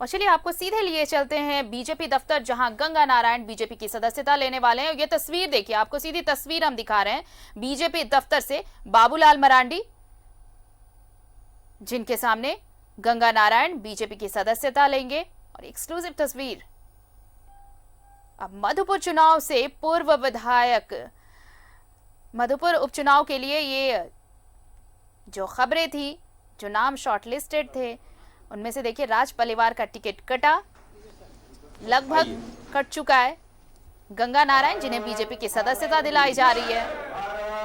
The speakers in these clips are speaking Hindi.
और चलिए आपको सीधे लिए चलते हैं बीजेपी दफ्तर, जहां गंगा नारायण बीजेपी की सदस्यता लेने वाले हैं। ये तस्वीर देखिए, आपको सीधी तस्वीर हम दिखा रहे हैं बीजेपी दफ्तर से। बाबूलाल मरांडी जिनके सामने गंगा नारायण बीजेपी की सदस्यता लेंगे, और एक्सक्लूसिव तस्वीर। अब मधुपुर चुनाव से पूर्व विधायक, मधुपुर उपचुनाव के लिए ये जो खबरें थी, जो नाम शॉर्टलिस्टेड थे, उनमें से देखिए राज परिवार का टिकट कटा, लगभग कट चुका है। गंगा नारायण जिन्हें बीजेपी की सदस्यता दिलाई जा रही है,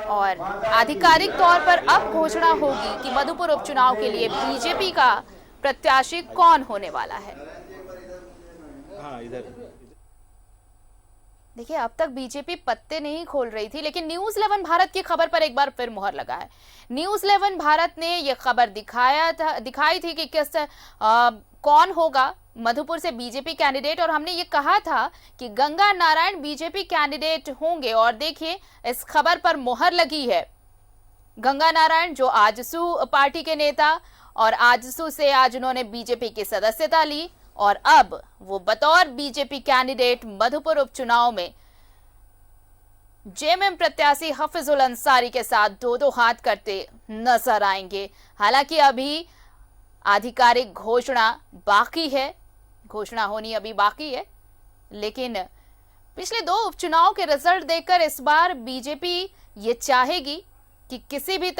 और आधिकारिक तौर पर अब घोषणा होगी कि मधुपुर उपचुनाव के लिए बीजेपी का प्रत्याशी कौन होने वाला है। देखिए, अब तक बीजेपी पत्ते नहीं खोल रही थी, लेकिन न्यूज़ 11 भारत की खबर पर एक बार फिर मुहर लगा है। न्यूज़ 11 भारत ने यह खबर दिखाई थी कि कौन होगा मधुपुर से बीजेपी कैंडिडेट, और हमने ये कहा था कि गंगा नारायण बीजेपी कैंडिडेट होंगे, और देखिए इस खबर पर मुहर लगी है। गंगा नारायण जो आजसू पार्टी के नेता, और आजसू से आज उन्होंने बीजेपी की सदस्यता ली, और अब वो बतौर बीजेपी कैंडिडेट मधुपुर उपचुनाव में जेएमएम प्रत्याशी हफीजुल अंसारी के साथ दो दो हाथ करते नजर आएंगे। हालांकि अभी आधिकारिक घोषणा बाकी है, घोषणा होनी अभी बाकी है, लेकिन पिछले दो उपचुनाव के रिजल्ट देखकर इस बार बीजेपी ये चाहेगी कि किसी भी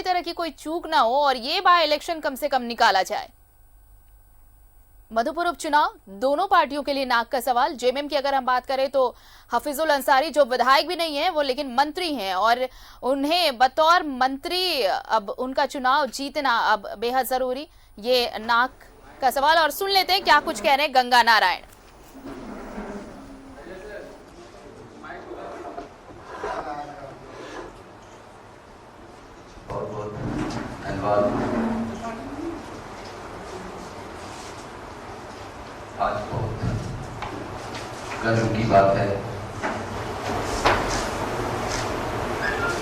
तरह की कोई चूक ना हो, और ये बाय इलेक्शन कम से कम निकाला जाए। मधुपुर उपचुनाव दोनों पार्टियों के लिए नाक का सवाल। जेएमएम की अगर हम बात करें तो हफीजुल अंसारी जो विधायक भी नहीं है, वो लेकिन मंत्री हैं, और उन्हें बतौर मंत्री अब उनका चुनाव जीतना अब बेहद जरूरी, ये नाक का सवाल। और सुन लेते हैं क्या कुछ कह रहे हैं गंगा नारायण। आज बहुत गर्व की बात है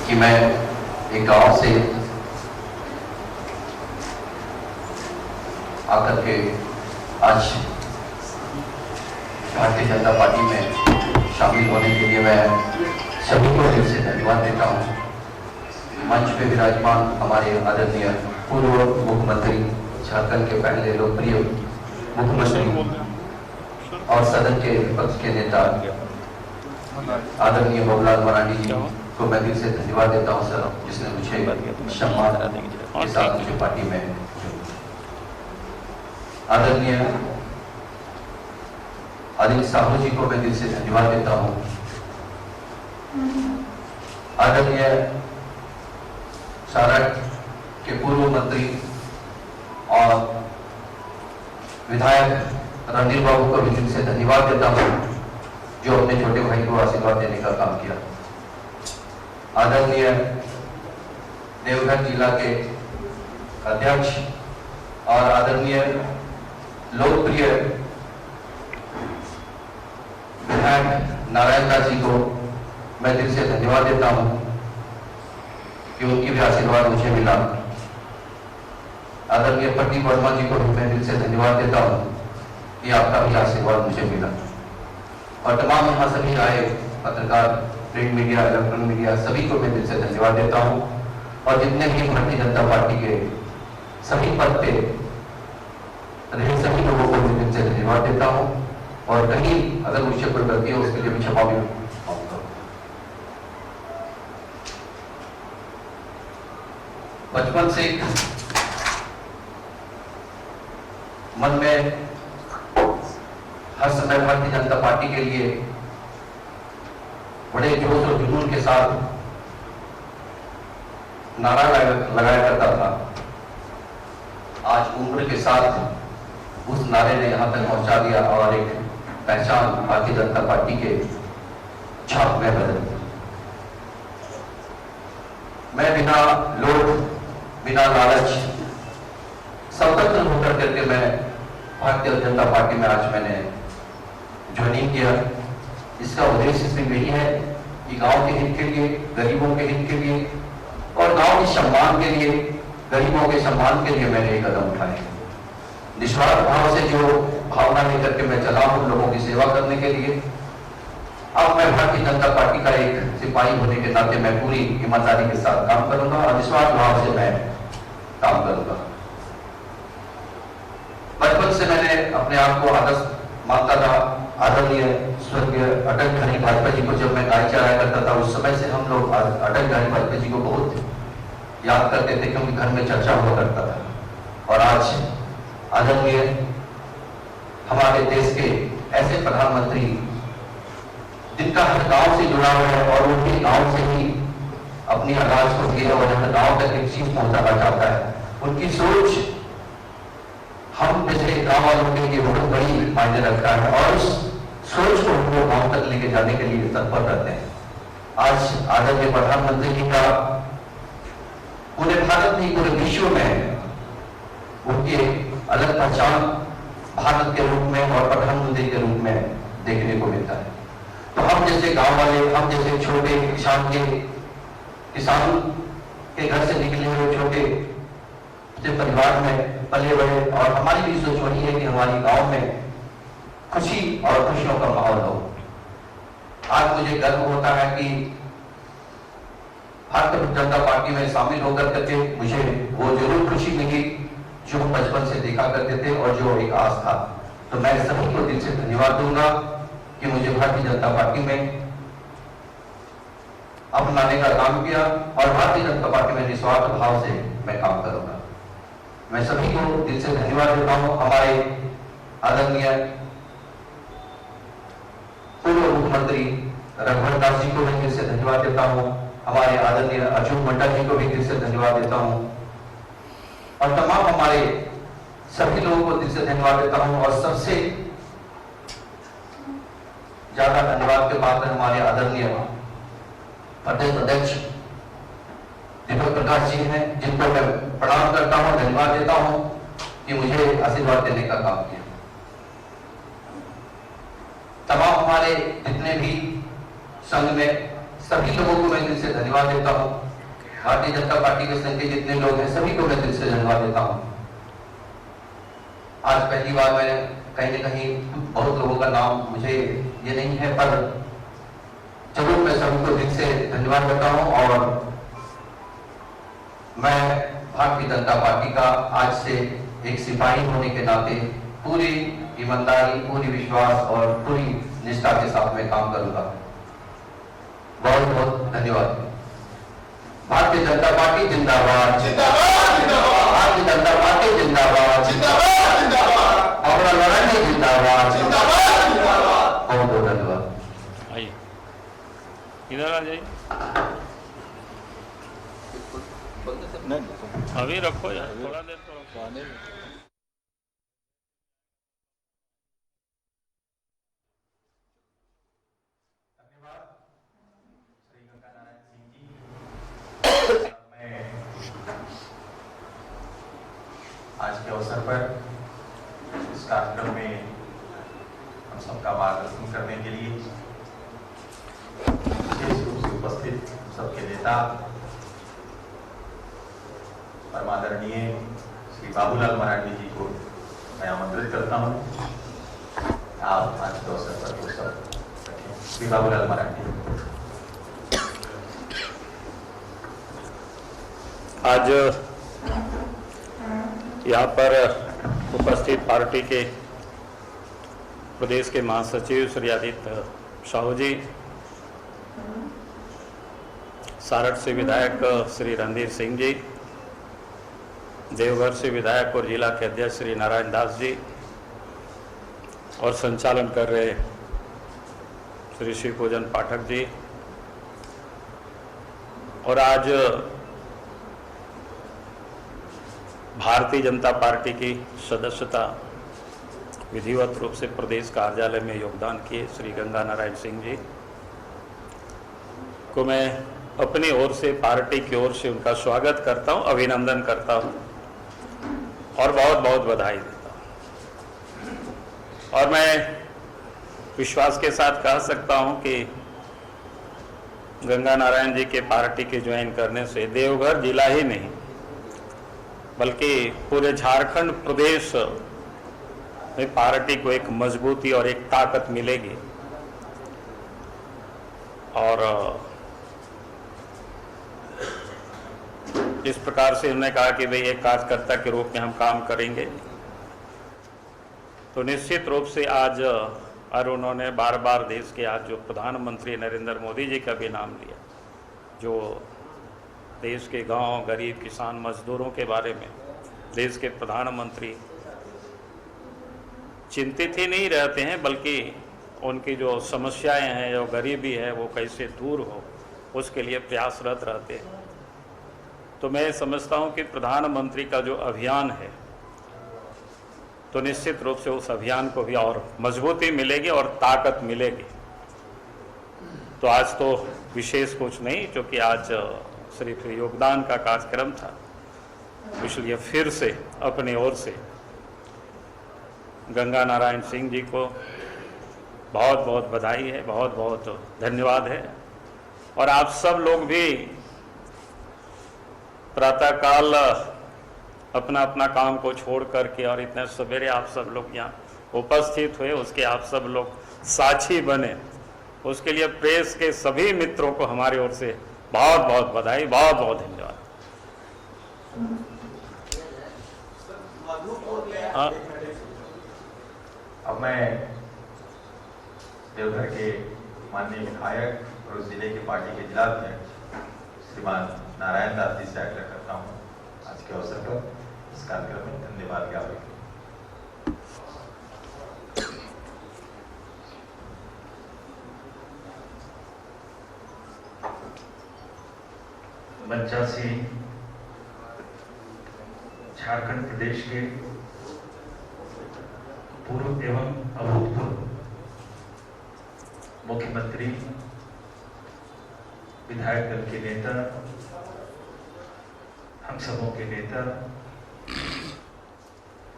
कि मैं एक गांव से आकर के आज भारतीय जनता पार्टी में शामिल होने के लिए मैं सभी को दिल से धन्यवाद देता हूं। मंच पे विराजमान हमारे आदरणीय पूर्व मुख्यमंत्री, झारखंड के पहले लोकप्रिय मुख्यमंत्री और सदन के विपक्ष के नेता आदरणीय बाबूलाल मरांडी जी को मैं दिल से धन्यवाद देता हूं सर, जिसने मुझे सम्मान के साथ मुझे पार्टी में। आदरणीय अनिल साहू जी को मैं दिल से धन्यवाद देता हूं। आदरणीय सारठ के पूर्व मंत्री और विधायक रणधीर बाबू को भी दिल से धन्यवाद देता हूं, जो अपने छोटे भाई को आशीर्वाद देने का काम किया। आदरणीय देवघर जिला के अध्यक्ष और आदरणीय लोकप्रिय विधायक नारायण दास जी को मैं दिल से धन्यवाद देता हूं कि उनकी भी आशीर्वाद मुझे मिला। आदरणीय प्रदीप वर्मा जी को मैं दिल से धन्यवाद देता हूं कि आपका भी आशीर्वाद मुझे मिला, और तमाम यहाँ सभी आए पत्रकार, प्रिंट मीडिया, इलेक्ट्रॉनिक मीडिया, सभी को मैं दिल से धन्यवाद देता हूं। और जितने भी भारतीय जनता पार्टी के सभी पद पे रहे सभी लोगों को मैं दिल से धन्यवाद देता हूं, और कहीं अगर मुझसे कोई गलती हो उसके लिए भी क्षमा भी मांगता हूं। बचपन से मन में हर समय भारतीय जनता पार्टी के लिए बड़े जोश और जुनून के साथ नारा लगाया करता था। आज उम्र के साथ उस नारे ने यहां तक पहुंचा दिया, और एक पहचान भारतीय जनता पार्टी के छाप में बदल। मैं बिना लोभ, बिना लालच, स्वतंत्र होकर करके मैं भारतीय जनता पार्टी में आज मैंने ज्वाइनिंग किया। इसका उद्देश्य सिर्फ यही है कि गांव के हित के लिए, गरीबों के हित के लिए और गांव के सम्मान के लिए, गरीबों के सम्मान के लिए मैंने एक कदम उठाए। निस्वार्थ भाव से जो भावना लेकर के मैं चला हूं लोगों की सेवा करने के लिए, अब मैं भारतीय जनता पार्टी का एक सिपाही होने के नाते मैं पूरी ईमानदारी के साथ काम करूंगा और निस्वार्थ भाव से मैं काम करूंगा। बचपन से मैंने अपने आप को आदर्श मानता था। आदरणीय स्वर्गीय अटल बिहारी वाजपेयी जी को जब मैं गाड़ी चलाया करता था, उस समय से हम लोग अटल बिहारी वाजपेयी जी को बहुत याद करते थे, क्योंकि घर में चर्चा हुआ करता था। और आज आदरणीय हमारे देश के ऐसे प्रधानमंत्री जिनका हर गांव से जुड़ा हुआ है और उनके गांव से ही अपनी आवाज को दिया और हर गांव तक एक चीज पहुंचाना चाहता है, उनकी सोच हम जैसे गांव वालों के लिए बहुत बड़ी मायने रखता है और उस सोच को हम लोग गांव तक लेके जाने के लिए तत्पर रहते हैं। आज आदरणीय प्रधानमंत्री जी का पूरे भारत नहीं पूरे विश्व में उनकी अलग पहचान भारत के रूप में और प्रधानमंत्री के रूप में देखने को मिलता है। तो हम जैसे गांव वाले, हम जैसे छोटे किसान के घर से निकले हुए छोटे परिवार में पले बड़े, और हमारी भी सोच वही है कि हमारी गांव में खुशी और खुशियों का माहौल हो। आज मुझे गर्व होता है कि भारतीय जनता पार्टी में शामिल होकर करके मुझे वो जरूर खुशी मिली जो हम बचपन से देखा करते थे और जो एक आस था। तो मैं सभी को दिल से धन्यवाद दूंगा कि मुझे भारतीय जनता पार्टी में अपनाने का काम किया और भारतीय जनता पार्टी में निस्वार्थ भाव से मैं काम करूंगा। मैं सभी को दिल से धन्यवाद देता हूं। हमारे आदरणीय पूर्व मुख्यमंत्री रघुवर दास जी को भी दिल से धन्यवाद देता हूं। हमारे आदरणीय अच्युत मंडल जी को भी दिल से धन्यवाद देता हूं और तमाम हमारे सभी लोगों को दिल से धन्यवाद देता हूं। और सबसे ज्यादा धन्यवाद के पात्र हमारे आदरणीय प्रदेश अध्यक्ष दीपक प्रकाश जी हैं, जिनको मैं प्रणाम करता हूं, धन्यवाद देता हूं कि मुझे आशीर्वाद देने का काम किया। तमाम हमारे जितने भी संघ में सभी लोगों को मैं दिल से धन्यवाद देता हूं। भारतीय जनता पार्टी के संघ के जितने लोग हैं सभी को मैं दिल से धन्यवाद देता हूं। आज पहली बार मैंने कहीं न कहीं बहुत लोगों का नाम मुझे ये नहीं है, पर जरूर मैं सभी को दिल से धन्यवाद देता हूं। और मैं भारतीय जनता पार्टी का आज से एक सिपाही होने के नाते पूरी ईमानदारी, पूरी विश्वास और पूरी निष्ठा के साथ में काम करूंगा। बहुत बहुत धन्यवाद। भारतीय जनता पार्टी जिंदाबाद, जिंदाबाद, जिंदाबाद। भारतीय जनता पार्टी जिंदाबाद, जिंदाबाद, जिंदाबाद। और लड़ाई जिंदाबाद, जिंदाबाद, जिंदाबाद। बहुत बहुत धन्यवाद। आइए इधर आ जाइए, अभी रखो यार, थोड़ा देर तो रखो। आज के अवसर पर इस कार्यक्रम में हम सबका मार्गदर्शन करने के लिए विशेष रूप से उपस्थित सबके नेता परमादरणीय श्री बाबूलाल मरांडी जी को मैं आमंत्रित करता हूं। आप आज के अवसर पर वो सब रखें। श्री बाबूलाल मरांडी। आज यहाँ पर उपस्थित पार्टी के प्रदेश के महासचिव श्री आदित्य साहू जी, सारठ से विधायक श्री रणधीर सिंह जी, देवघर से विधायक और जिला के अध्यक्ष श्री नारायण दास जी और संचालन कर रहे श्री शिवपूजन पाठक जी, और आज भारतीय जनता पार्टी की सदस्यता विधिवत रूप से प्रदेश कार्यालय में योगदान किए श्री गंगा नारायण सिंह जी को मैं अपनी ओर से, पार्टी की ओर से उनका स्वागत करता हूं, अभिनंदन करता हूं और बहुत बहुत बधाई देता हूं। और मैं विश्वास के साथ कह सकता हूं कि गंगा नारायण जी के पार्टी के ज्वाइन करने से देवघर जिला ही नहीं बल्कि पूरे झारखंड प्रदेश में पार्टी को एक मजबूती और एक ताकत मिलेगी। और इस प्रकार से उन्होंने कहा कि भाई एक कार्यकर्ता के रूप में हम काम करेंगे, तो निश्चित रूप से आज और उन्होंने बार बार देश के आज जो प्रधानमंत्री नरेंद्र मोदी जी का भी नाम लिया, जो देश के गांव, गरीब, किसान, मजदूरों के बारे में देश के प्रधानमंत्री चिंतित ही नहीं रहते हैं, बल्कि उनकी जो समस्याएं हैं, जो गरीबी है, वो कैसे दूर हो उसके लिए प्रयासरत रहते हैं। तो मैं समझता हूं कि प्रधानमंत्री का जो अभियान है, तो निश्चित रूप से उस अभियान को भी और मजबूती मिलेगी और ताकत मिलेगी। तो आज तो विशेष कुछ नहीं, क्योंकि आज सिर्फ योगदान का कार्यक्रम था, इसलिए फिर से अपनी ओर से गंगा नारायण सिंह जी को बहुत बहुत बधाई है, बहुत बहुत धन्यवाद है। और आप सब लोग भी प्रातःकाल अपना अपना काम को छोड़ करके और इतने सवेरे आप सब लोग यहाँ उपस्थित हुए, उसके आप सब लोग साक्षी बने, उसके लिए प्रेस के सभी मित्रों को हमारी ओर से बहुत बहुत बधाई, बहुत बहुत धन्यवाद। अब मैं देवघर के माननीय विधायक और उस जिले की पार्टी के जिलाध्यक्ष श्रीमान नारायण दास जी से आग्रह करता हूँ आज के अवसर पर इस कार्यक्रम में धन्यवाद ज्ञापन। मंचा से झारखंड प्रदेश के पूर्व एवं अभूतपूर्व मुख्यमंत्री, विधायक दल के नेता, हम सबों के नेता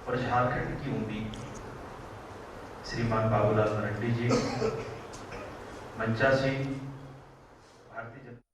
और झारखंड की उम्मीद श्रीमान बाबूलाल मरांडी जी मंचा से भारतीय जनता